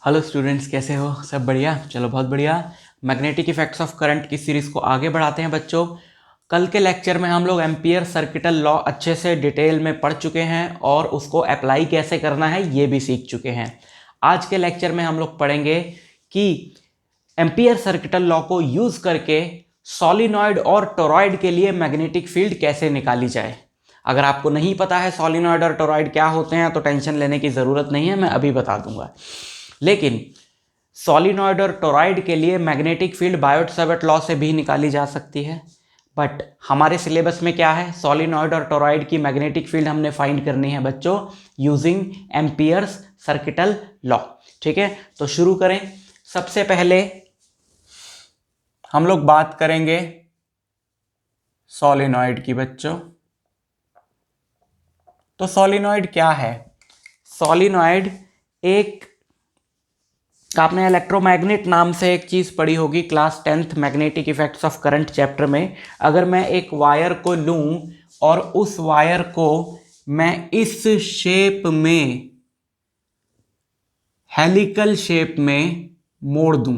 Hello students, कैसे हो? सब बढ़िया? चलो बहुत बढ़िया। मैग्नेटिक इफेक्ट्स ऑफ करंट की सीरीज़ को आगे बढ़ाते हैं बच्चों। कल के लेक्चर में हम लोग एम्पियर सर्किटल लॉ अच्छे से डिटेल में पढ़ चुके हैं और उसको अप्लाई कैसे करना है ये भी सीख चुके हैं। आज के लेक्चर में हम लोग पढ़ेंगे कि एम्पियर सर्किटल लॉ को यूज़ करके सॉलिनॉइड और टोरॉइड के लिए मैग्नेटिक फील्ड कैसे निकाली जाए। अगर आपको नहीं पता है सॉलिनॉइड और टोरॉइड क्या होते हैं तो टेंशन लेने की ज़रूरत नहीं है, मैं अभी बता दूंगा। लेकिन सॉलिनॉइड और टोरॉइड के लिए मैग्नेटिक फील्ड बायोट-सावर्ट लॉ से भी निकाली जा सकती है। बट हमारे सिलेबस में क्या है, सॉलिनॉइड और टोरॉइड की मैग्नेटिक फील्ड हमने फाइंड करनी है बच्चों यूजिंग एम्पियर्स सर्किटल लॉ। ठीक है, तो शुरू करें। सबसे पहले हम लोग बात करेंगे सॉलिनॉइड की बच्चों। तो सॉलिनॉइड क्या है? सॉलिनॉइड एक, आपने इलेक्ट्रोमैग्नेट नाम से एक चीज़ पढ़ी होगी class 10th magnetic effects of current chapter में। अगर मैं एक वायर को लूं और उस वायर को मैं इस शेप में, हेलिकल शेप में मोड़ दूं,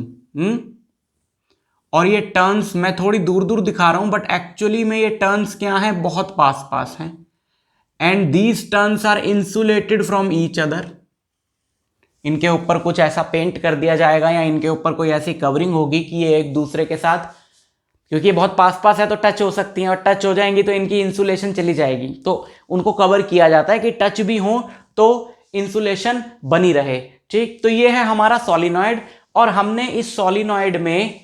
और ये टर्न्स मैं थोड़ी दूर दूर दिखा रहा हूं बट एक्चुअली में ये टर्न्स क्या हैं, बहुत पास पास हैं। And these turns are insulated from each other. इनके ऊपर कुछ ऐसा पेंट कर दिया जाएगा या इनके ऊपर कोई ऐसी कवरिंग होगी कि ये एक दूसरे के साथ, क्योंकि ये बहुत पास पास है तो टच हो सकती हैं, और टच हो जाएंगी तो इनकी इंसुलेशन चली जाएगी, तो उनको कवर किया जाता है कि टच भी हो तो इंसुलेशन बनी रहे। ठीक, तो ये है हमारा सॉलिनॉइड। और हमने इस सॉलिनॉइड में,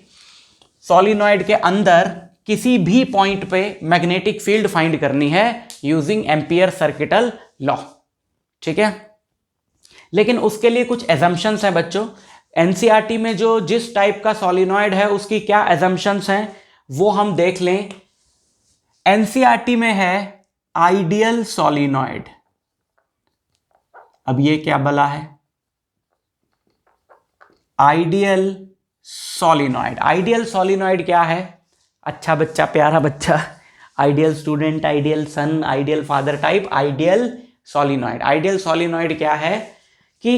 सॉलिनॉइड के अंदर किसी भी पॉइंट पे मैग्नेटिक फील्ड फाइंड करनी है यूजिंग एम्पियर सर्किटल लॉ। ठीक है, लेकिन उसके लिए कुछ एजम्पशंस हैं बच्चों। एनसीईआरटी में जो जिस टाइप का सॉलिनॉइड है उसकी क्या एजम्पशंस हैं वो हम देख लें। एनसीईआरटी में है आइडियल सॉलिनॉइड। अब ये क्या बला है? Ideal solenoid. आइडियल सॉलिनॉइड क्या है? अच्छा बच्चा, प्यारा बच्चा, ideal student, ideal son, ideal father type, ideal solenoid. Ideal solenoid क्या है कि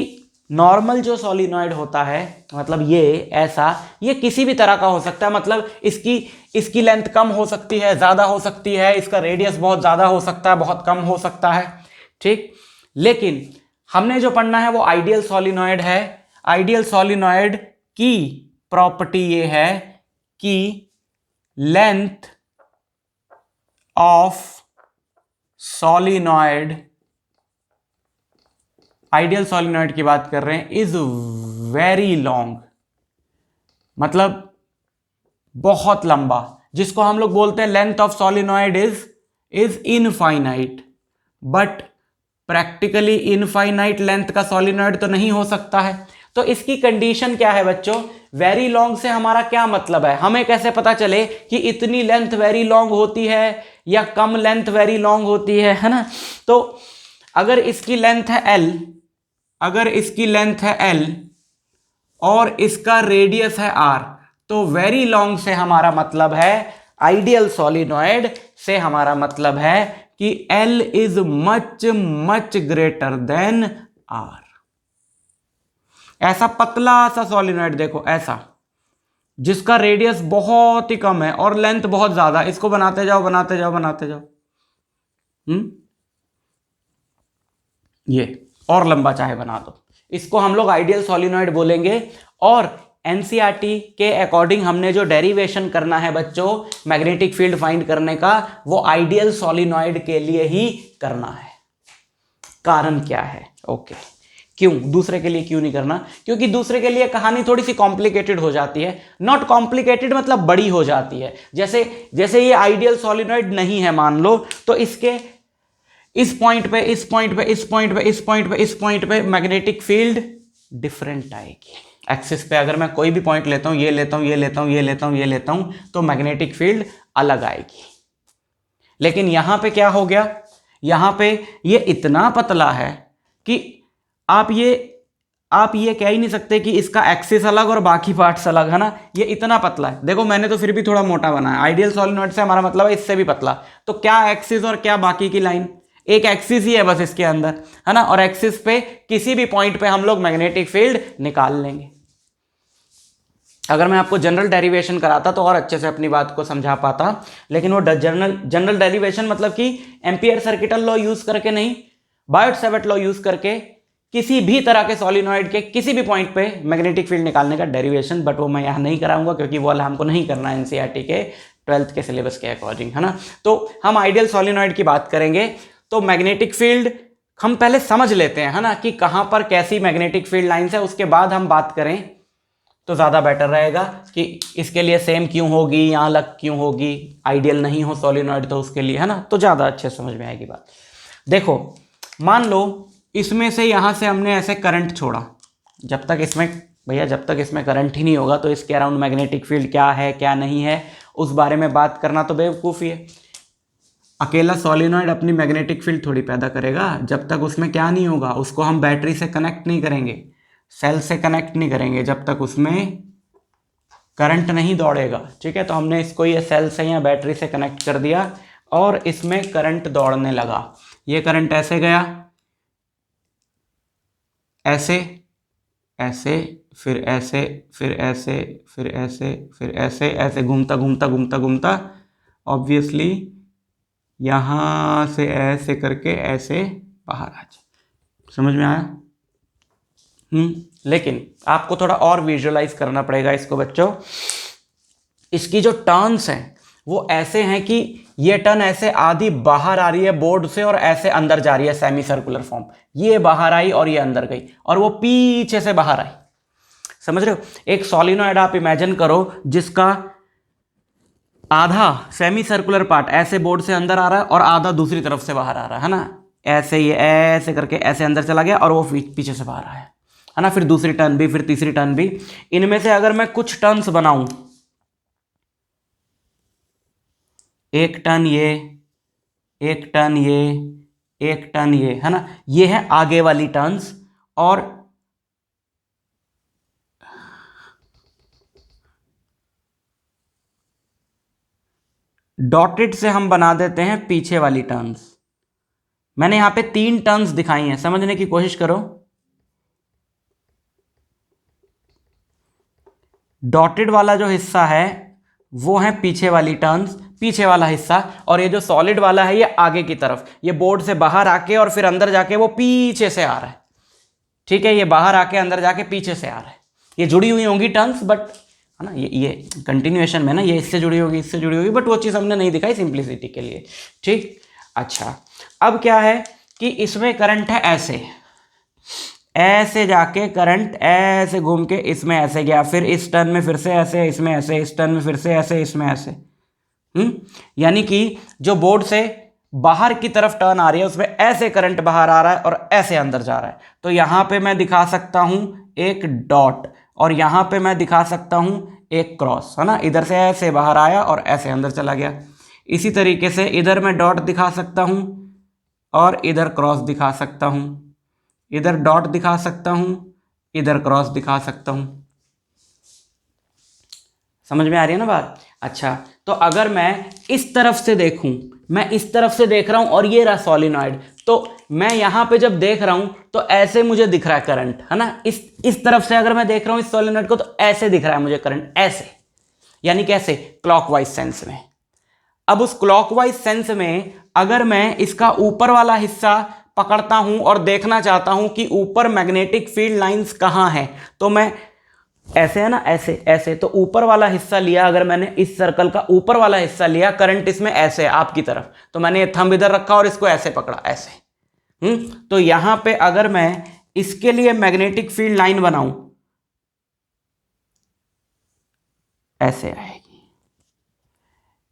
नॉर्मल जो सॉलिनॉइड होता है, मतलब ये ऐसा, ये किसी भी तरह का हो सकता है। मतलब इसकी लेंथ कम हो सकती है, ज़्यादा हो सकती है, इसका रेडियस बहुत ज़्यादा हो सकता है, बहुत कम हो सकता है। ठीक, लेकिन हमने जो पढ़ना है वो आइडियल सॉलिनॉइड है। आइडियल सॉलिनॉइड की प्रॉपर्टी ये है कि length of solenoid, ideal solenoid की बात कर रहे हैं, इज वेरी लॉन्ग, मतलब बहुत लंबा, जिसको हम लोग बोलते हैं length of solenoid is infinite. But practically infinite length का सॉलिनॉइड तो नहीं हो सकता है। तो इसकी कंडीशन क्या है बच्चों? वेरी लॉन्ग से हमारा क्या मतलब है? हमें कैसे पता चले कि इतनी लेंथ वेरी लॉन्ग होती है या कम लेंथ वेरी लॉन्ग होती है ना? तो अगर इसकी लेंथ है L, अगर इसकी लेंथ है L और इसका रेडियस है R, तो वेरी लॉन्ग से हमारा मतलब है, आइडियल सॉलिनॉइड से हमारा मतलब है कि L is much much greater than R। ऐसा पतला सा सॉलिनॉइड देखो, ऐसा, जिसका रेडियस बहुत ही कम है और लेंथ बहुत ज्यादा, इसको बनाते जाओ बनाते जाओ बनाते जाओ, ये और लंबा चाहे बना दो, इसको हम लोग आइडियल सॉलिनॉइड बोलेंगे। और एनसीईआरटी के अकॉर्डिंग हमने जो डेरिवेशन करना है बच्चों मैग्नेटिक फील्ड फाइंड करने का, वो आइडियल सॉलिनॉइड के लिए ही करना है। कारण क्या है? ओके, क्यों दूसरे के लिए क्यों नहीं करना? क्योंकि दूसरे के लिए कहानी थोड़ी सी कॉम्प्लिकेटेड हो जाती है। नॉट कॉम्प्लिकेटेड मतलब बड़ी हो जाती है। जैसे ये आइडियल सॉलिनॉइड नहीं है मान लो, तो इसके इस पॉइंट पे, इस पॉइंट पे, इस पॉइंट पे, इस पॉइंट पे, इस पॉइंट पे मैग्नेटिक फील्ड डिफरेंट आएगी। एक्सिस पे अगर मैं कोई भी पॉइंट लेता हूं, ये लेता हूं, ये लेता हूं, ये लेता हूं, ये लेता हूं, तो मैग्नेटिक फील्ड अलग आएगी। लेकिन यहां पे क्या हो गया? यहां पे ये इतना पतला है कि आप ये कह ही नहीं सकते कि इसका एक्सिस अलग और बाकी पार्ट्स अलग, है ना? ये इतना पतला है। देखो मैंने तो फिर भी थोड़ा मोटा बनाया। आइडियल सॉलिनॉइड से हमारा मतलब है इससे भी पतला। तो क्या एक्सिस और क्या बाकी की लाइन? एक एक्सिस ही है बस इसके अंदर, है ना, और एक्सिस पे किसी भी पॉइंट पे हम लोग मैग्नेटिक फील्ड निकाल लेंगे। अगर मैं आपको जनरल डेरिवेशन कराता तो और अच्छे से अपनी बात को समझा पाता, लेकिन वो जनरल डेरिवेशन मतलब कि एम्पियर सर्किटल लॉ यूज करके नहीं, बायोट-सैवर्ट लॉ यूज करके किसी भी तरह के सॉलिनॉइड के किसी भी पॉइंट पे मैग्नेटिक फील्ड निकालने का डेरिवेशन, बट वो मैं यहाँ नहीं कराऊंगा क्योंकि वो वाला हमको नहीं करना है एनसीईआरटी के 12th के सिलेबस के अकॉर्डिंग, है ना। तो हम आइडियल सॉलिनॉइड की बात करेंगे। तो मैग्नेटिक फील्ड हम पहले समझ लेते हैं, है ना, कि कहाँ पर कैसी मैग्नेटिक फील्ड लाइन्स है, उसके बाद हम बात करें तो ज़्यादा बेटर रहेगा कि इसके लिए सेम क्यों होगी या अलग क्यों होगी, आइडियल नहीं हो सॉलिनॉइड तो उसके लिए, है ना, तो ज़्यादा अच्छे समझ में आएगी बात। देखो मान लो इसमें से यहाँ से हमने ऐसे करंट छोड़ा, जब तक इसमें करंट ही नहीं होगा तो इसके अराउंड मैग्नेटिक फील्ड क्या है क्या नहीं है उस बारे में बात करना तो बेवकूफ़ी है। अकेला सॉलिनॉइड अपनी मैग्नेटिक फील्ड थोड़ी पैदा करेगा, जब तक उसमें क्या नहीं होगा, उसको हम बैटरी से कनेक्ट नहीं करेंगे, सेल से कनेक्ट नहीं करेंगे, जब तक उसमें करंट नहीं दौड़ेगा। ठीक है, तो हमने इसको ये सेल से या बैटरी से कनेक्ट कर दिया और इसमें करंट दौड़ने लगा। ये करंट ऐसे गया, ऐसे ऐसे फिर ऐसे फिर ऐसे फिर ऐसे फिर ऐसे ऐसे घूमता घूमता घूमता घूमता ऑब्वियसली यहाँ से ऐसे करके ऐसे बाहर आ जाए। समझ में आया? लेकिन आपको थोड़ा और विजुअलाइज करना पड़ेगा इसको बच्चों। इसकी जो टर्न्स हैं वो ऐसे हैं कि ये टर्न ऐसे आधी बाहर आ रही है बोर्ड से और ऐसे अंदर जा रही है सेमी सर्कुलर फॉर्म, ये बाहर आई और ये अंदर गई और वो पीछे से बाहर आई। समझ रहे हो? एक सॉलिनॉइड आप इमेजिन करो जिसका आधा सेमी सर्कुलर पार्ट ऐसे बोर्ड से अंदर आ रहा है और आधा दूसरी तरफ से बाहर आ रहा है ना, ऐसे ये ऐसे करके ऐसे अंदर चला गया और वो पीछे से बाहर आया, है ना। फिर दूसरी टर्न भी, फिर तीसरी टर्न भी। इनमें से अगर मैं कुछ टर्न्स बनाऊं, एक टर्न ये, एक टर्न ये, एक टर्न ये, है ना, ये है आगे वाली टर्न्स। और डॉटेड से हम बना देते हैं पीछे वाली टर्न्स। मैंने यहां पे 3 टर्न्स दिखाई हैं, समझने की कोशिश करो। डॉटेड वाला जो हिस्सा है वो है पीछे वाली टर्न्स, पीछे वाला हिस्सा, और ये जो सॉलिड वाला है ये आगे की तरफ, ये बोर्ड से बाहर आके और फिर अंदर जाके वो पीछे से आ रहा है। ठीक है, ये बाहर आके अंदर जाके पीछे से आ रहा है। ये जुड़ी हुई होंगी टर्न्स, बट है ना, ये कंटिन्यूएशन में ना, ये इससे जुड़ी होगी, इससे जुड़ी होगी, बट वो चीज़ हमने नहीं दिखाई सिंप्लिसिटी के लिए। ठीक, अच्छा, अब क्या है कि इसमें करंट है ऐसे, ऐसे जाके करंट ऐसे घूम के इसमें ऐसे गया, फिर इस टर्न में फिर से ऐसे, इसमें ऐसे, इस टर्न में फिर से ऐसे, इसमें ऐसे। यानी कि जो बोर्ड से बाहर की तरफ टर्न आ रही है उसमें ऐसे करंट बाहर आ रहा है और ऐसे अंदर जा रहा है। तो यहां पे मैं दिखा सकता हूं एक डॉट और यहां पे मैं दिखा सकता हूं एक क्रॉस, है ना। इधर से ऐसे बाहर आया और ऐसे अंदर चला गया। इसी तरीके से इधर मैं डॉट दिखा सकता हूं और इधर क्रॉस दिखा सकता हूं, इधर डॉट दिखा सकता हूं, इधर क्रॉस दिखा सकता हूं। समझ में आ रही है ना बात? अच्छा, तो अगर मैं इस तरफ से देखूं, मैं इस तरफ से देख रहा हूं और ये रहा सॉलिनॉइड, तो मैं यहां पे जब देख रहा हूं तो ऐसे मुझे दिख रहा है करंट, है ना। इस तरफ से अगर मैं देख रहा हूं इस सॉलिनॉइड को तो ऐसे दिख रहा है मुझे करंट, ऐसे, यानी कैसे, क्लॉकवाइज सेंस में। अब उस क्लॉकवाइज सेंस में अगर मैं इसका ऊपर वाला हिस्सा पकड़ता हूं और देखना चाहता हूं कि ऊपर मैग्नेटिक फील्ड लाइंस कहां हैं, तो मैं ऐसे, है ना, ऐसे ऐसे, तो ऊपर वाला हिस्सा लिया, अगर मैंने इस सर्कल का ऊपर वाला हिस्सा लिया, करंट इसमें ऐसे आपकी तरफ, तो मैंने ये थंब इधर रखा और इसको ऐसे पकड़ा, ऐसे। तो यहां पे अगर मैं इसके लिए मैग्नेटिक फील्ड लाइन बनाऊं, ऐसे आएगी,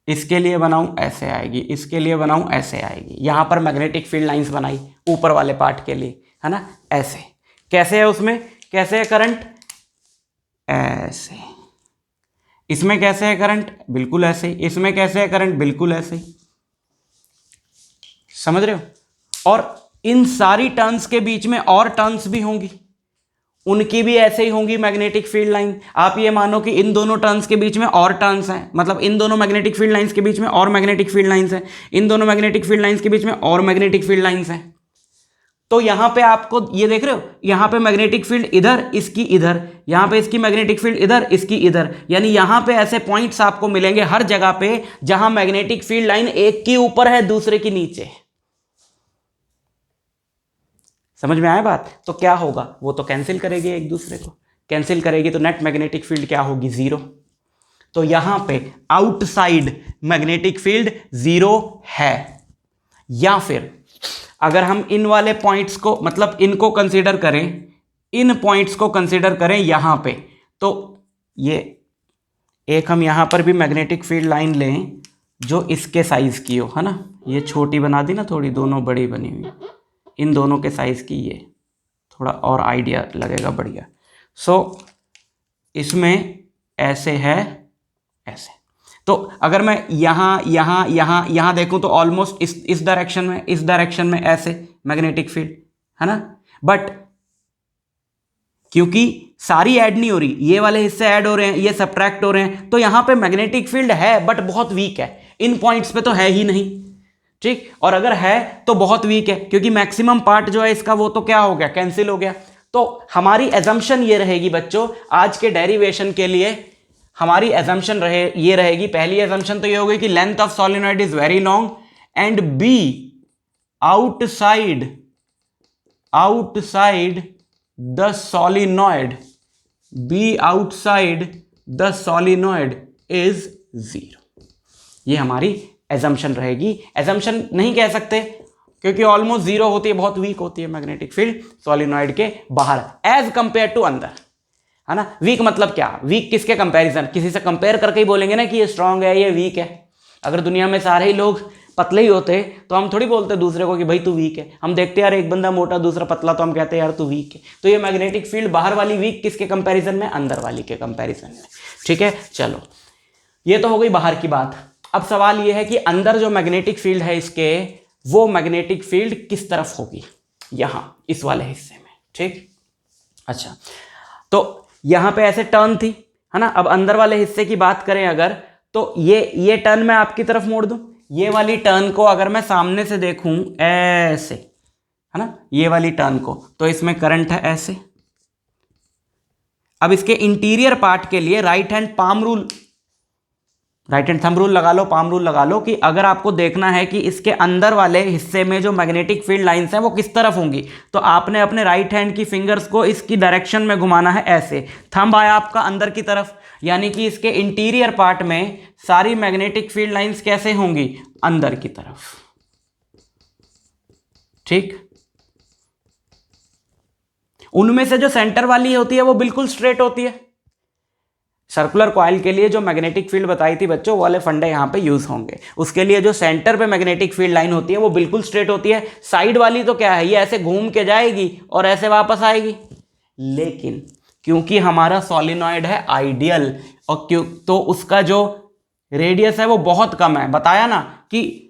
इसके लिए बनाऊं ऐसे आएगी, इसके लिए बनाऊं ऐसे आएगी। यहां पर मैग्नेटिक फील्ड लाइंस बनाई ऊपर वाले पार्ट के लिए, है ना, ऐसे। कैसे है उसमें, कैसे है करंट, ऐसे। इसमें कैसे है करंट, बिल्कुल ऐसे ही। इसमें कैसे है करंट, बिल्कुल ऐसे ही। समझ रहे हो? और इन सारी टर्न्स के बीच में और टर्न्स भी होंगी, उनकी भी ऐसे ही होंगी मैग्नेटिक फील्ड लाइन। आप ये मानो कि इन दोनों टर्न्स के बीच में और टर्न्स हैं, मतलब इन दोनों मैग्नेटिक फील्ड लाइंस के बीच में और मैग्नेटिक फील्ड लाइंस हैं, इन दोनों मैग्नेटिक फील्ड लाइंस के बीच में और मैग्नेटिक फील्ड लाइंस हैं। तो यहां पे आपको ये देख रहे हो, यहां पे मैग्नेटिक फील्ड इधर, इसकी इधर, यहां पे इसकी मैग्नेटिक फील्ड इधर, इसकी इधर, यानी यहां पे ऐसे पॉइंट्स आपको मिलेंगे हर जगह पे जहां मैग्नेटिक फील्ड लाइन एक की ऊपर है दूसरे की नीचे। समझ में आया बात? तो क्या होगा, वो तो कैंसिल करेगी एक दूसरे को, कैंसिल करेगी तो नेट मैग्नेटिक फील्ड क्या होगी, जीरो। तो यहां पे आउटसाइड मैग्नेटिक फील्ड जीरो है। या फिर अगर हम इन वाले पॉइंट्स को, मतलब इनको कंसीडर करें, इन पॉइंट्स को कंसीडर करें यहां पे, तो ये एक हम यहां पर भी मैग्नेटिक फील्ड लाइन लें जो इसके साइज की हो, है ना, ये छोटी बना दी ना थोड़ी, दोनों बड़ी बनी हुई, इन दोनों के साइज की, ये थोड़ा और आइडिया लगेगा बढ़िया। सो इसमें ऐसे है, ऐसे। तो अगर मैं यहां यहां यहां यहां देखूं तो ऑलमोस्ट इस डायरेक्शन में ऐसे मैग्नेटिक फील्ड है ना, बट क्योंकि सारी ऐड नहीं हो रही, ये वाले हिस्से ऐड हो रहे हैं, ये सब्ट्रैक्ट हो रहे हैं, तो यहां पे मैग्नेटिक फील्ड है बट बहुत वीक है, इन पॉइंट्स पे तो है ही नहीं, ठीक। और अगर है तो बहुत वीक है, क्योंकि मैक्सिमम पार्ट जो है इसका वो तो क्या हो गया, कैंसिल हो गया। तो हमारी एजम्पशन ये रहेगी बच्चों, आज के डेरिवेशन के लिए हमारी एजम्पशन ये रहेगी, पहली एजम्पशन तो ये होगी कि length of solenoid is very long and B outside the solenoid, B outside the solenoid is zero. ये हमारी एजम्पशन रहेगी। एजम्पशन नहीं कह सकते क्योंकि ऑलमोस्ट जीरो होती है, बहुत वीक होती है मैग्नेटिक फील्ड सोलिनॉइड के बाहर एज कंपेयर टू अंदर, है ना। वीक मतलब क्या, वीक किसके कंपैरिजन, किसी से कंपेयर करके ही बोलेंगे ना कि ये स्ट्रांग है, ये वीक है। अगर दुनिया में सारे ही लोग पतले ही होते तो हम थोड़ी बोलते दूसरे को कि भाई तू वीक है। हम देखते यार एक बंदा मोटा दूसरा पतला तो हम कहते हैं यार तू वीक है। तो ये मैग्नेटिक फील्ड बाहर वाली वीक किसके कंपैरिजन में, अंदर वाली के कंपैरिजन में, ठीक है। चलो ये तो हो गई बाहर की बात। अब सवाल ये है कि अंदर जो मैग्नेटिक फील्ड है इसके, वो मैग्नेटिक फील्ड किस तरफ होगी, यहां इस वाले हिस्से में, ठीक। अच्छा, तो यहां पे ऐसे टर्न थी, है ना। अब अंदर वाले हिस्से की बात करें अगर, तो ये टर्न मैं आपकी तरफ मोड़ दूं, ये वाली टर्न को अगर मैं सामने से देखूं ऐसे, है ना, ये वाली टर्न को, तो इसमें करंट है ऐसे। अब इसके इंटीरियर पार्ट के लिए राइट हैंड थंब रूल लगा लो, पाम रूल लगा लो कि अगर आपको देखना है कि इसके अंदर वाले हिस्से में जो मैग्नेटिक फील्ड लाइंस हैं वो किस तरफ होंगी, तो आपने अपने राइट हैंड की फिंगर्स को इसकी डायरेक्शन में घुमाना है ऐसे। थंब आया आपका अंदर की तरफ, यानी कि इसके इंटीरियर पार्ट में सारी मैग्नेटिक फील्ड लाइंस कैसे होंगी, अंदर की तरफ, ठीक। उनमें से जो सेंटर वाली होती है वो बिल्कुल स्ट्रेट होती है। सर्कुलर कॉइल के लिए जो मैग्नेटिक फील्ड बताई थी बच्चों, वो वाले फंडे यहां पे यूज होंगे। उसके लिए जो सेंटर पे मैग्नेटिक फील्ड लाइन होती है वो बिल्कुल स्ट्रेट होती है। साइड वाली तो क्या है, ये ऐसे घूम के जाएगी और ऐसे वापस आएगी। लेकिन क्योंकि हमारा सोलिनॉइड है आइडियल, और क्यों, तो उसका जो रेडियस है वो बहुत कम है। बताया ना कि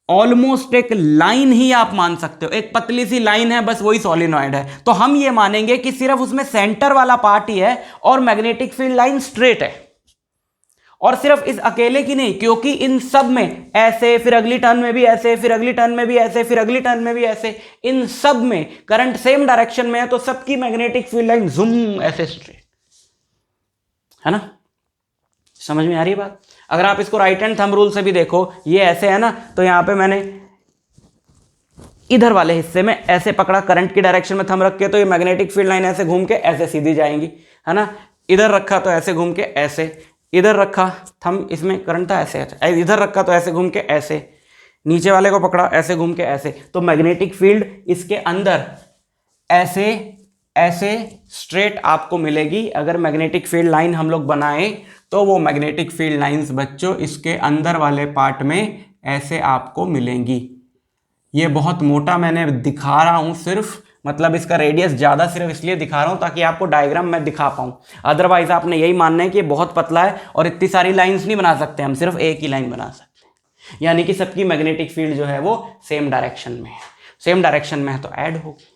ऑलमोस्ट एक लाइन ही आप मान सकते हो, एक पतली सी लाइन है बस, वही सोलिनॉइड है। तो हम ये मानेंगे कि सिर्फ उसमें सेंटर वाला पार्ट ही है और मैग्नेटिक फील्ड लाइन स्ट्रेट है। और सिर्फ इस अकेले की नहीं, क्योंकि इन सब में ऐसे, फिर अगली टर्न में भी ऐसे, फिर अगली टर्न में भी ऐसे, फिर अगली टर्न में भी ऐसे, इन सब में करंट सेम डायरेक्शन में है, तो सबकी मैग्नेटिक फील्ड लाइन जूम ऐसे स्ट्रेट, है ना। समझ में आ रही है बात? अगर आप इसको राइट हैंड थंब रूल से भी देखो, ये ऐसे है ना, तो यहां पे मैंने इधर वाले हिस्से में ऐसे पकड़ा करंट की डायरेक्शन में थंब रख के, तो ये मैग्नेटिक फील्ड लाइन ऐसे घूम के ऐसे सीधी जाएंगी, है ना। इधर रखा तो ऐसे घूम के ऐसे, इधर रखा थंब, इसमें करंट था ऐसे, इधर रखा तो ऐसे घूम के ऐसे, नीचे वाले को पकड़ा ऐसे घूम के ऐसे, तो मैग्नेटिक फील्ड इसके अंदर ऐसे ऐसे स्ट्रेट आपको मिलेगी। अगर मैग्नेटिक फील्ड लाइन हम लोग बनाएं तो वो मैग्नेटिक फील्ड लाइंस बच्चों इसके अंदर वाले पार्ट में ऐसे आपको मिलेंगी। ये बहुत मोटा मैंने दिखा रहा हूं सिर्फ, मतलब इसका रेडियस ज़्यादा सिर्फ इसलिए दिखा रहा हूं ताकि आपको डायग्राम में दिखा पाऊं। अदरवाइज आपने यही मानना है कि ये बहुत पतला है और इतनी सारी लाइंस नहीं बना सकते हम, सिर्फ एक ही लाइन बना सकते हैं। यानी कि सबकी मैग्नेटिक फील्ड जो है वो सेम डायरेक्शन में है, सेम डायरेक्शन में है तो ऐड होगी।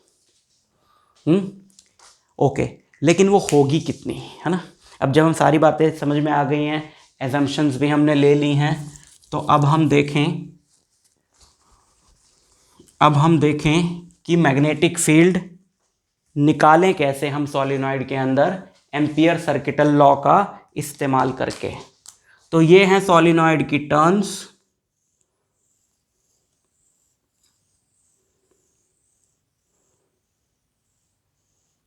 ओके, लेकिन वो होगी कितनी, है ना। अब जब हम सारी बातें समझ में आ गई हैं, एजम्पशंस भी हमने ले ली हैं, तो अब हम देखें कि मैग्नेटिक फील्ड निकालें कैसे हम सॉलिनॉइड के अंदर एम्पियर सर्किटल लॉ का इस्तेमाल करके। तो ये हैं सॉलिनॉइड की टर्न्स,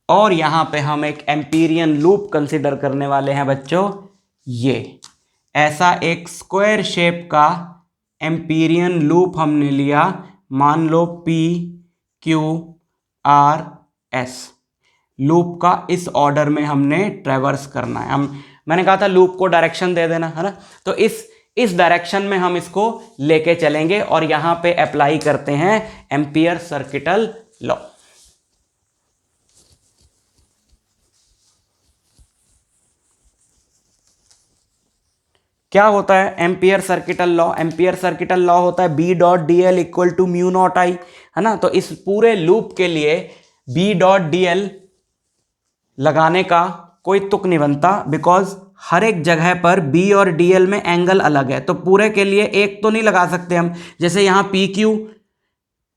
और यहां पे हम एक एम्पीरियन लूप कंसीडर करने वाले हैं बच्चों। ये ऐसा एक स्क्वायर शेप का एम्पीरियन लूप हमने लिया, मान लो PQRS लूप का इस ऑर्डर में हमने ट्रेवर्स करना है। मैंने कहा था लूप को डायरेक्शन दे देना, है ना। तो इस डायरेक्शन में हम इसको लेके चलेंगे और यहां पे अप्लाई करते हैं एम्पियर सर्किटल लॉ। क्या होता है Ampere circuital law? Ampere circuital law होता है B dot d l equal to mu naught I, है ना। तो इस पूरे लूप के लिए B डॉट डी एल लगाने का कोई तुक नहीं बनता, बिकॉज हर एक जगह पर B और DL में एंगल अलग है, तो पूरे के लिए एक तो नहीं लगा सकते हम। जैसे यहाँ PQ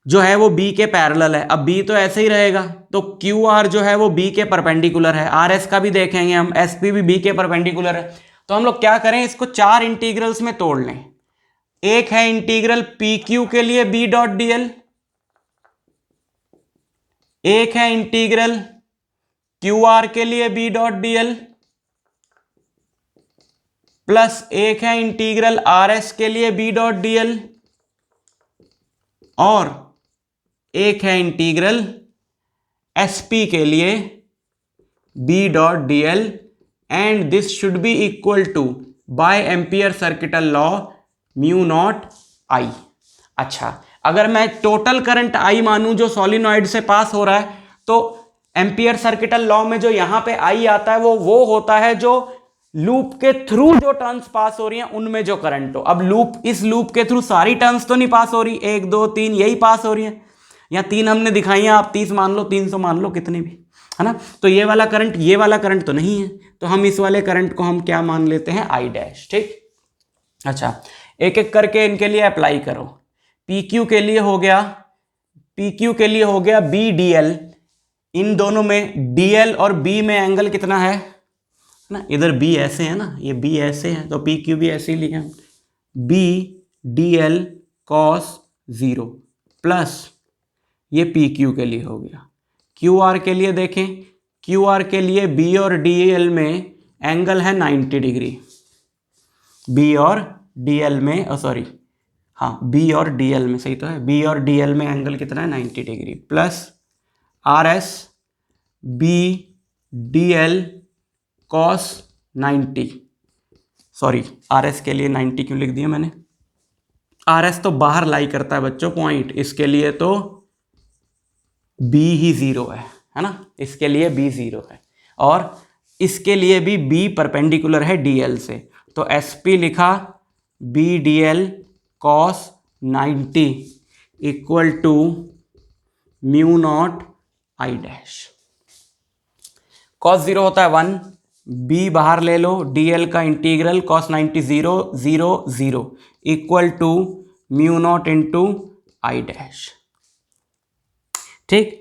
जो है वो B के पैरेलल है, अब B तो ऐसे ही रहेगा, तो QR जो है वो B के परपेंडिकुलर है। RS का भी देखेंगे हम, SP भी B के परपेंडिकुलर है। तो हम लोग क्या करें, इसको 4 इंटीग्रल्स में तोड़ लें। एक है इंटीग्रल PQ के लिए B डॉट DL, एक है इंटीग्रल QR के लिए B डॉट DL, प्लस एक है इंटीग्रल RS के लिए B डॉट DL, और एक है इंटीग्रल SP के लिए B dot DL, and this should be equal to by Ampere circuital law mu naught I. अच्छा, अगर मैं टोटल करंट I मानूं जो सॉलिनॉइड से पास हो रहा है, तो एम्पियर सर्किटल लॉ में जो यहां पे I आता है वो होता है जो लूप के थ्रू जो टर्न्स पास हो रही हैं उनमें जो करंट हो। अब इस लूप के थ्रू सारी टर्न्स तो नहीं पास हो रही, 1 2 3 यही पास हो रही है, या 3 हमने दिखाई हैं, आप 30 मान लो, 300 मान लो, कितने भी, है ना। तो ये वाला करंट तो नहीं है, तो हम इस वाले करंट को हम क्या मान लेते हैं, I डैश। ठीक, अच्छा, एक एक करके इनके लिए अप्लाई करो। PQ के लिए हो गया BDL, इन दोनों में DL और B में एंगल कितना है ना, इधर B ऐसे है ना, ये B ऐसे है, तो PQ भी ऐसे ही लिखे हम, BDL cos 0 प्लस ये PQ के लिए हो गया। QR के लिए देखें, QR के लिए B और DL में एंगल है 90 डिग्री, B और DL में, सॉरी हाँ, B और DL में, सही तो है, B और DL में एंगल कितना है 90 degree, plus RS BDL cos 90, sorry RS के लिए 90 क्यों लिख दिया मैंने, RS तो बाहर लाई करता है बच्चों पॉइंट, इसके लिए तो B ही 0 है ना, इसके लिए B 0 है, और इसके लिए भी B परपेंडिकुलर है DL से, तो SP लिखा BDL cos 90 equal to mu nought I dash. cos 0 होता है 1, B बाहर ले लो, DL का integral cos 90 0 0 0 equal to mu nought into I dash. ठीक,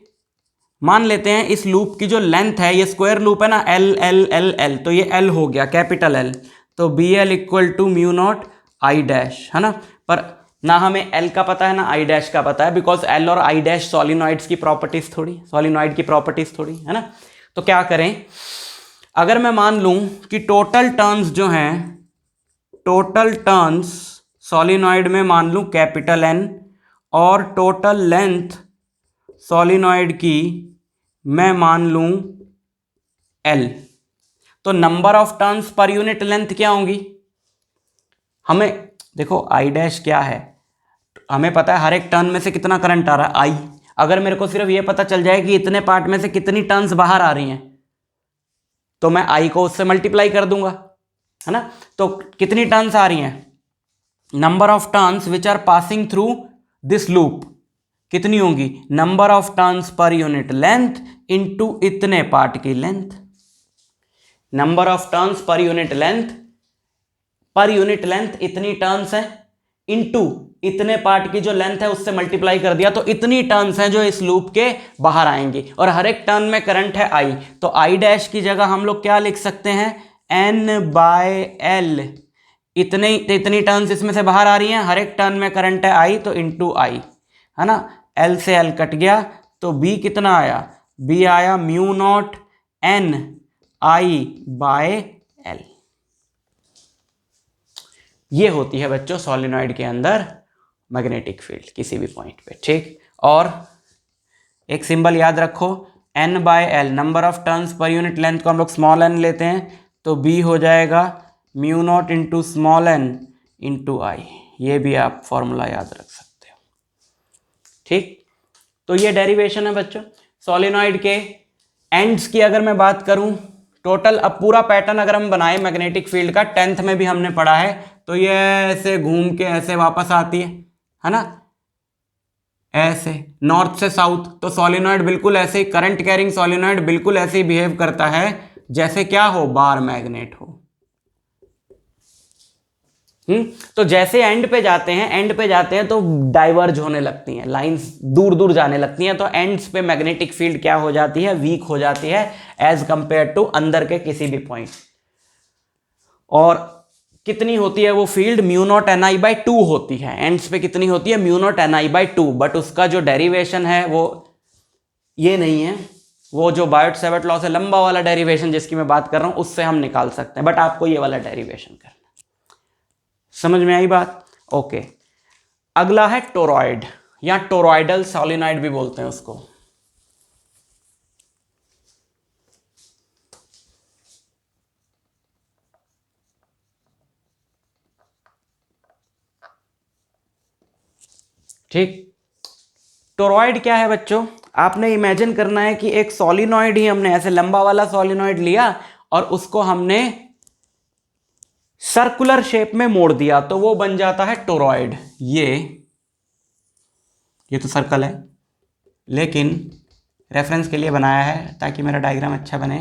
मान लेते हैं इस लूप की जो लेंथ है, ये स्क्वायर लूप है ना, L L L L, तो ये L हो गया, कैपिटल L, तो BL equal to mu nought I dash, है ना। पर ना हमें L का पता है ना I डैश का पता है, बिकॉज L और I डैश सॉलिनॉइड की प्रॉपर्टीज थोड़ी, है ना। तो क्या करें, अगर मैं मान लूं कि टोटल टर्न्स जो हैं, टोटल टर्न्स सॉलिनॉइड में मान लूं कैपिटल N, और टोटल लेंथ सॉलिनॉइड की मैं मान लूं L, तो number of turns per unit length क्या होंगी, हमें देखो I डैश क्या है, हमें पता है हर एक टर्न में से कितना करंट आ रहा है I, अगर मेरे को सिर्फ ये पता चल जाए कि इतने पार्ट में से कितनी टर्न्स बाहर आ रही हैं, तो मैं I को उससे मल्टीप्लाई कर दूंगा, है ना। तो कितनी टर्न्स आ रही हैं, number of turns which are passing through this loop, कितनी होंगी, number of turns per unit length into इतने पार्ट की लेंथ। Number of turns per unit length इतनी टर्न्स है, इनटू इतने पार्ट की जो लेंथ है उससे मल्टीप्लाई कर दिया, तो इतनी टर्न्स हैं जो इस लूप के बाहर आएंगी। और हर एक टर्न में करंट है आई, तो आई डैश की जगह हम लोग क्या लिख सकते हैं, N/L। इतनी टर्न्स इसमें से बाहर आ रही हैं, हर एक टर्न में करंट है आई, तो इंटू आई, है ना। L से L कट गया, तो B कितना आया, B आया μ0 N/I/L। ये होती है बच्चों सॉलिनॉइड के अंदर मैग्नेटिक फील्ड किसी भी पॉइंट पे, ठीक। और एक सिंबल याद रखो, N/L, number of turns per unit length को हम लोग स्मॉल n लेते हैं, तो B हो जाएगा μ0 इंटू स्मॉल n इंटू आई। ये भी आप फॉर्मूला याद रख सकते हो, ठीक। तो ये डेरिवेशन है बच्चों सॉलिनॉइड के। एंड्स की अगर मैं बात करूं, टोटल अब पूरा पैटर्न अगर हम बनाए मैग्नेटिक फील्ड का, 10th में भी हमने पढ़ा है, तो ये ऐसे घूम के ऐसे वापस आती है ना, ऐसे नॉर्थ से साउथ। तो सॉलिनॉइड बिल्कुल ऐसे ही, करंट कैरिंग सॉलिनॉइड बिल्कुल ऐसे ही बिहेव करता है जैसे क्या हो, बार मैग्नेट हो। तो जैसे एंड पे जाते हैं तो डाइवर्ज होने लगती हैं लाइंस, दूर दूर जाने लगती हैं, तो एंड्स पे मैग्नेटिक फील्ड क्या हो जाती है, वीक हो जाती है एज कंपेयर टू अंदर के किसी भी पॉइंट। और कितनी होती है वो फील्ड, μ0 Ni/2 होती है। एंड्स पे कितनी होती है, μ0 Ni/2, बट उसका जो डेरिवेशन है वो ये नहीं है, वो जो बायोट-सैवर्ट लॉ से लंबा वाला डेरिवेशन जिसकी मैं बात कर रहा हूं उससे हम निकाल सकते हैं, बट आपको ये वाला डेरिवेशन करना। समझ में आई बात, ओके। अगला है टोरॉइड या टोरॉइडल सॉलिनॉइड भी बोलते हैं उसको। ठीक, टोरॉइड क्या है बच्चों, आपने इमेजिन करना है कि एक सॉलिनॉइड ही हमने ऐसे लंबा वाला सॉलिनॉइड लिया और उसको हमने सर्कुलर शेप में मोड़ दिया, तो वो बन जाता है टोरॉइड। ये तो सर्कल है, लेकिन रेफरेंस के लिए बनाया है ताकि मेरा डायग्राम अच्छा बने।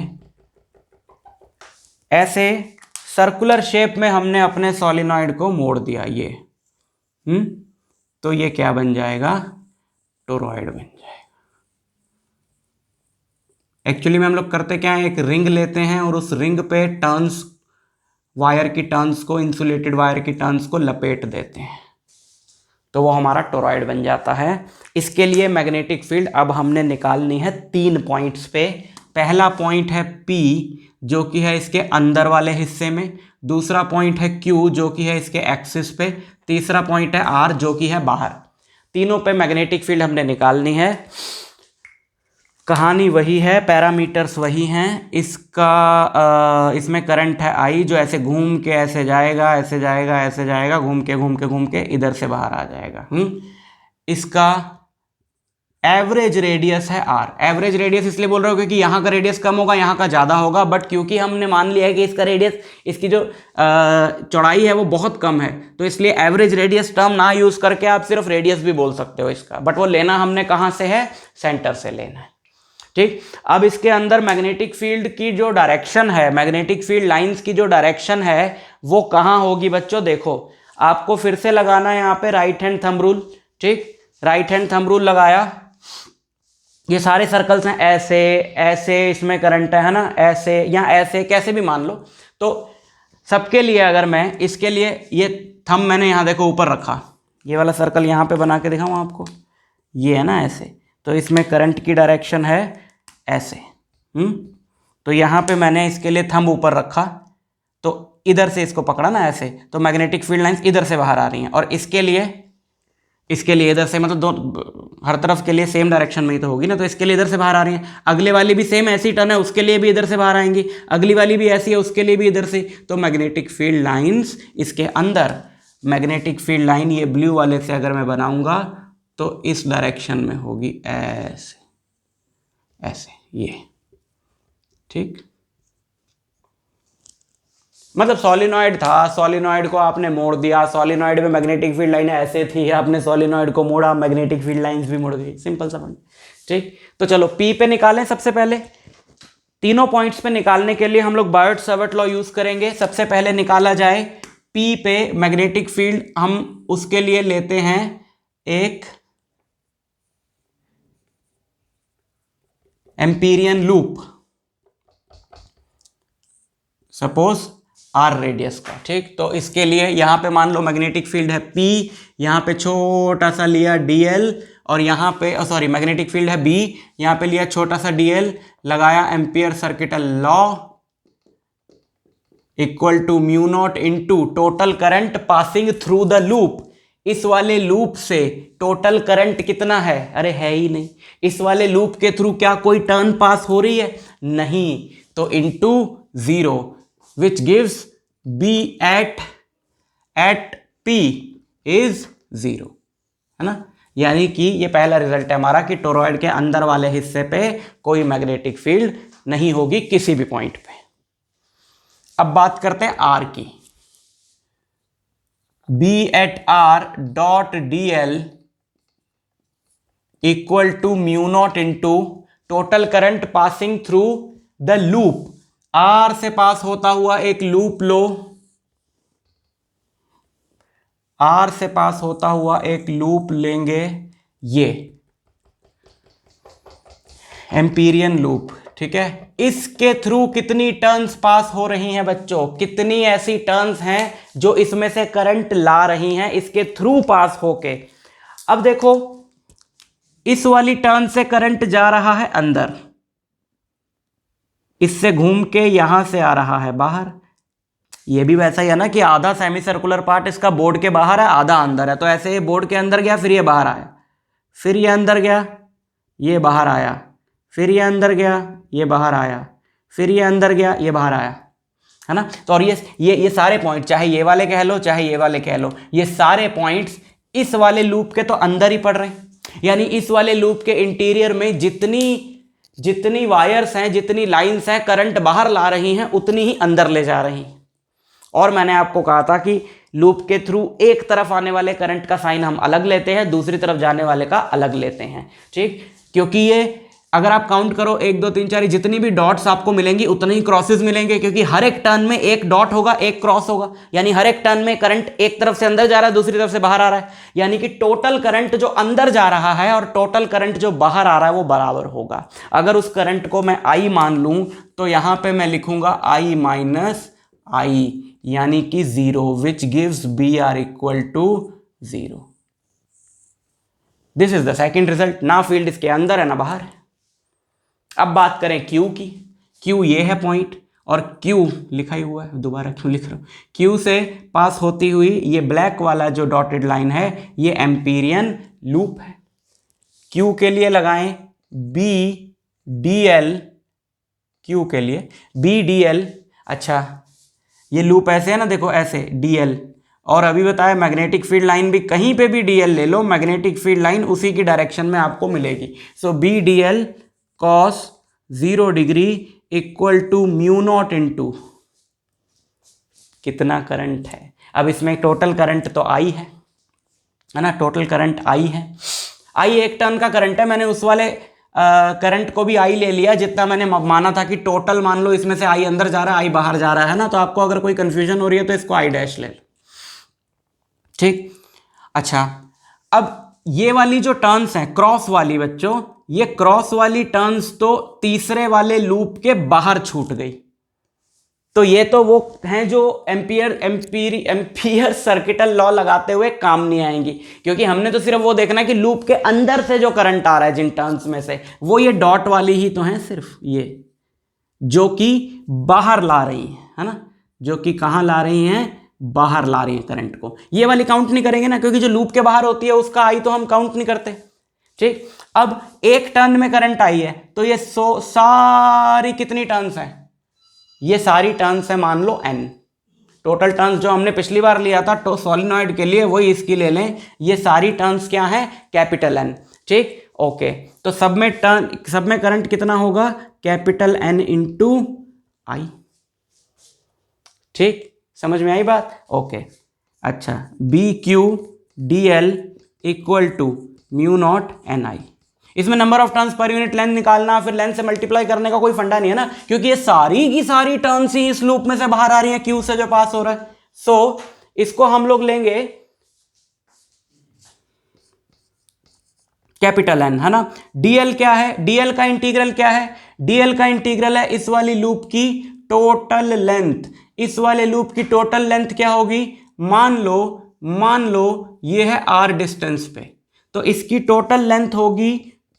ऐसे सर्कुलर शेप में हमने अपने सॉलिनॉइड को मोड़ दिया, ये तो ये क्या बन जाएगा, टोरॉइड बन जाएगा। एक्चुअली में हम लोग करते क्या है, एक रिंग लेते हैं और उस रिंग पे टर्न्स, वायर की टर्न्स को, इंसुलेटेड वायर की टर्न्स को लपेट देते हैं, तो वो हमारा टोरॉइड बन जाता है। इसके लिए मैग्नेटिक फील्ड अब हमने निकालनी है 3 पॉइंट्स पे। पहला पॉइंट है P जो कि है इसके अंदर वाले हिस्से में, दूसरा पॉइंट है Q जो कि है इसके एक्सिस पे, तीसरा पॉइंट है R जो कि है बाहर। तीनों पे मैग्नेटिक फील्ड हमने निकालनी है। कहानी वही है, पैरामीटर्स वही हैं। इसमें करंट है I जो ऐसे घूम के ऐसे जाएगा, ऐसे जाएगा, ऐसे जाएगा, घूम के इधर से बाहर आ जाएगा। इसका एवरेज रेडियस है R। एवरेज रेडियस इसलिए बोल रहा हूँ क्योंकि यहाँ का रेडियस कम होगा, यहाँ का ज़्यादा होगा, बट क्योंकि हमने मान लिया है कि इसका रेडियस, इसकी जो चौड़ाई है वो बहुत कम है, तो इसलिए एवरेज रेडियस टर्म ना यूज़ करके आप सिर्फ रेडियस भी बोल सकते हो इसका, बट वो लेना हमने कहाँ से है, सेंटर से लेना है। ठीक, अब इसके अंदर मैग्नेटिक फील्ड की जो डायरेक्शन है, मैग्नेटिक फील्ड लाइंस की जो डायरेक्शन है वो कहाँ होगी बच्चों, देखो आपको फिर से लगाना है यहाँ पे राइट हैंड थंब रूल। ठीक, राइट हैंड थंब रूल लगाया, ये सारे सर्कल्स हैं, ऐसे ऐसे इसमें करंट है ना, ऐसे या ऐसे, कैसे भी मान लो। तो सबके लिए अगर मैं इसके लिए ये थंब मैंने यहाँ देखो ऊपर रखा, ये वाला सर्कल यहाँ पे बना के दिखाऊँ आपको, ये है ना ऐसे, तो इसमें करंट की डायरेक्शन है ऐसे। तो यहाँ पे मैंने इसके लिए थंब ऊपर रखा, तो इधर से इसको पकड़ा ना ऐसे, तो मैग्नेटिक फील्ड लाइंस इधर से बाहर आ रही हैं, और इसके लिए इधर से, मतलब दो हर तरफ के लिए सेम डायरेक्शन में ही तो होगी ना, तो इसके लिए इधर से बाहर आ रही हैं। अगले वाली भी सेम ऐसी टर्न है, उसके लिए भी इधर से बाहर आएंगी, अगली वाली भी ऐसी है, उसके लिए भी इधर से। तो मैग्नेटिक फील्ड लाइंस इसके अंदर, मैग्नेटिक फील्ड लाइन ये ब्लू वाले से अगर मैं बनाऊंगा तो इस डायरेक्शन में होगी, ऐसे ऐसे, ये। ठीक, मतलब सॉलिनॉइड था, सॉलिनॉइड को आपने मोड़ दिया, सॉलिनॉइड में मैग्नेटिक फील्ड लाइन ऐसे थी, आपने सॉलिनॉइड को मोड़ा, मैग्नेटिक फील्ड लाइंस भी मुड़ गई, सिंपल सा पॉइंट। ठीक, तो चलो पी पे निकालें। सबसे पहले तीनों पॉइंट्स पे निकालने के लिए हम लोग बायोट सावर्ट लॉ यूज करेंगे। सबसे पहले निकाला जाए पी पे मैग्नेटिक फील्ड, हम उसके लिए लेते हैं एक Amperian loop, suppose R radius का। ठीक, तो इसके लिए यहां पे मान लो मैग्नेटिक फील्ड है P, यहां पे छोटा सा लिया dl, और यहां पे सॉरी मैग्नेटिक फील्ड है B, यहां पे लिया छोटा सा dl, लगाया ampere circuital law equal to mu nought into total current passing through the loop. इस वाले लूप से टोटल करंट कितना है? अरे है ही नहीं। इस वाले लूप के थ्रू क्या कोई टर्न पास हो रही है? नहीं, तो into 0 which gives B at P is 0, है ना। यानी कि ये पहला रिजल्ट है हमारा कि टोरॉइड के अंदर वाले हिस्से पे कोई मैग्नेटिक फील्ड नहीं होगी किसी भी पॉइंट पे। अब बात करते हैं आर की। B at R dot dl equal to mu nought into total current passing through the loop. R से पास होता हुआ एक लूप लो, आर से पास होता हुआ एक लूप लेंगे, ये एम्पीरियन लूप। ठीक है, इसके थ्रू कितनी टर्न्स पास हो रही हैं बच्चों? कितनी ऐसी टर्न्स हैं जो इसमें से करंट ला रही हैं इसके थ्रू पास होके? अब देखो, इस वाली टर्न से करंट जा रहा है अंदर, इससे घूम के यहां से आ रहा है बाहर। ये भी वैसा ही है ना कि आधा सेमी सर्कुलर पार्ट इसका बोर्ड के बाहर है, आधा अंदर है। तो ऐसे ये बोर्ड के अंदर गया, फिर ये बाहर आया, फिर ये अंदर गया, ये बाहर आया, फिर ये अंदर गया, ये बाहर आया, फिर ये अंदर गया, ये बाहर आया, है ना। तो और ये सारे पॉइंट, चाहे ये वाले कह लो चाहे ये वाले कह लो, ये सारे पॉइंट्स इस वाले लूप के तो अंदर ही पड़ रहे हैं। यानी इस वाले लूप के इंटीरियर में जितनी वायर्स हैं, जितनी लाइंस हैं, करंट बाहर ला रही हैं, उतनी ही अंदर ले जा रही हैं। और मैंने आपको कहा था कि लूप के थ्रू एक तरफ आने वाले करंट का साइन हम अलग लेते हैं, दूसरी तरफ जाने वाले का अलग लेते हैं। ठीक, क्योंकि ये अगर आप काउंट करो 1 2 3 4, जितनी भी डॉट्स आपको मिलेंगी उतने ही क्रॉसेस मिलेंगे, क्योंकि हर एक टर्न में एक डॉट होगा, एक क्रॉस होगा। यानी हर एक टर्न में करंट एक तरफ से अंदर जा रहा है, दूसरी तरफ से बाहर आ रहा है। यानी कि टोटल करंट जो अंदर जा रहा है और टोटल करंट जो बाहर आ रहा है वो बराबर होगा। अगर उस करंट को मैं I मान लूं तो यहां पे मैं लिखूंगा I माइनस I, यानी कि 0, which gives BR equal to 0। This is the second result. ना फील्ड इसके अंदर है ना बाहर है। अब बात करें Q की। Q ये है पॉइंट, और Q लिखा ही हुआ है, दोबारा क्यों लिख रहा हूं। Q से पास होती हुई ये ब्लैक वाला जो डॉटेड लाइन है, ये एम्पीरियन लूप है। Q के लिए लगाएं BDL, Q के लिए BDL। अच्छा, ये लूप ऐसे है ना, देखो ऐसे DL, और अभी बताया मैग्नेटिक फील्ड लाइन भी कहीं पे भी DL ले लो, मैग्नेटिक फील्ड लाइन उसी की डायरेक्शन में आपको मिलेगी। So BDL cos 0 degree equal to mu nought into कितना करंट है। अब इसमें टोटल करंट तो I है ना, टोटल करंट I है। I एक टर्न का करंट है। मैंने उस वाले करंट को भी I ले लिया जितना मैंने माना था कि टोटल, मान लो इसमें से I अंदर जा रहा है, I बाहर जा रहा है ना। तो आपको अगर कोई कंफ्यूजन हो रही है तो इसको I डैश ले लो। ठीक, अच्छा, अब ये वाली जो टर्न्स हैं क्रॉस वाली बच्चों, ये क्रॉस वाली टर्न्स तो तीसरे वाले लूप के बाहर छूट गई। तो ये तो वो हैं जो एम्पियर सर्किटल लॉ लगाते हुए काम नहीं आएंगी, क्योंकि हमने तो सिर्फ वो देखना है कि लूप के अंदर से जो करंट आ रहा है जिन टर्न्स में से, वो ये डॉट वाली ही तो हैं सिर्फ, ये जो कि बाहर ला रही है ना, जो कि कहां ला रही हैं, बाहर ला रही है करंट को। ये वाली काउंट नहीं करेंगे ना, क्योंकि जो लूप के बाहर होती है उसका I तो हम काउंट नहीं करते। ठीक, अब एक टर्न में करंट आई है तो ये सारी कितनी टर्न्स हैं? ये सारी टर्न्स है मान लो N। टोटल टर्न्स जो हमने पिछली बार लिया था तो सॉलिनॉइड के लिए, वही इसकी ले लें। ये सारी टर्न्स क्या है? Capital N। ठीक, ओके, तो सब में करंट कितना होगा? Capital N into I। ठीक, समझ में आई बात? ओके अच्छा, B Q d l equal to mu not N I. इसमें number of turns per unit length निकालना फिर लेंथ से मल्टीप्लाई करने का कोई फंडा नहीं है ना, क्योंकि ये सारी की सारी टर्न्स ही इस लूप में से बाहर आ रही हैं क्यू से जो पास हो रहा है। सो इसको हम लोग लेंगे कैपिटल एन, है ना। डीएल क्या है? डीएल का इंटीग्रल क्या है? डीएल का इंटीग्रल है इस वाली लूप की टोटल लेंथ। इस वाले लूप की टोटल लेंथ क्या होगी? मान लो ये है आर डिस्टेंस पे, तो इसकी टोटल लेंथ होगी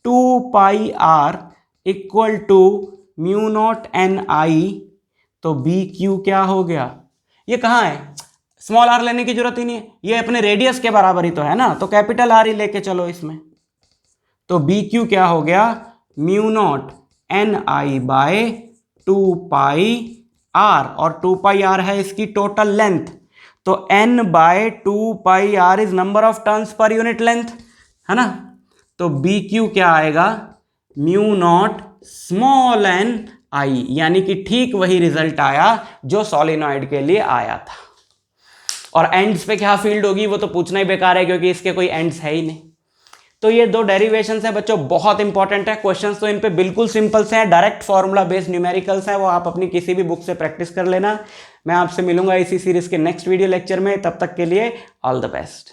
2 pi r equal to mu not N I. तो बी क्यू क्या हो गया? ये कहाँ है? स्मॉल आर लेने की जरूरत ही नहीं है, ये अपने रेडियस के बराबर ही तो है ना, तो कैपिटल आर ही लेके चलो इसमें। तो बी क्यू क्या हो गया? Mu not N I by 2 pi R, और 2 पाई आर है इसकी टोटल लेंथ, तो n by 2 pi R is number of turns per unit length, है ना। तो बी क्यू क्या आएगा? Mu nought small N I, यानी कि ठीक वही रिजल्ट आया जो सोलिनॉइड के लिए आया था। और एंड्स पे क्या फील्ड होगी वो तो पूछना ही बेकार है, क्योंकि इसके कोई एंड्स है ही नहीं। तो ये दो डेरिवेशंस हैं बच्चों, बहुत इंपॉर्टेंट है। क्वेश्चंस तो इन पे बिल्कुल सिंपल से हैं, डायरेक्ट फॉर्मूला बेस्ड न्यूमेरिकल्स हैं, वो आप अपनी किसी भी बुक से प्रैक्टिस कर लेना। मैं आपसे मिलूंगा इसी सीरीज के नेक्स्ट वीडियो लेक्चर में, तब तक के लिए ऑल द बेस्ट।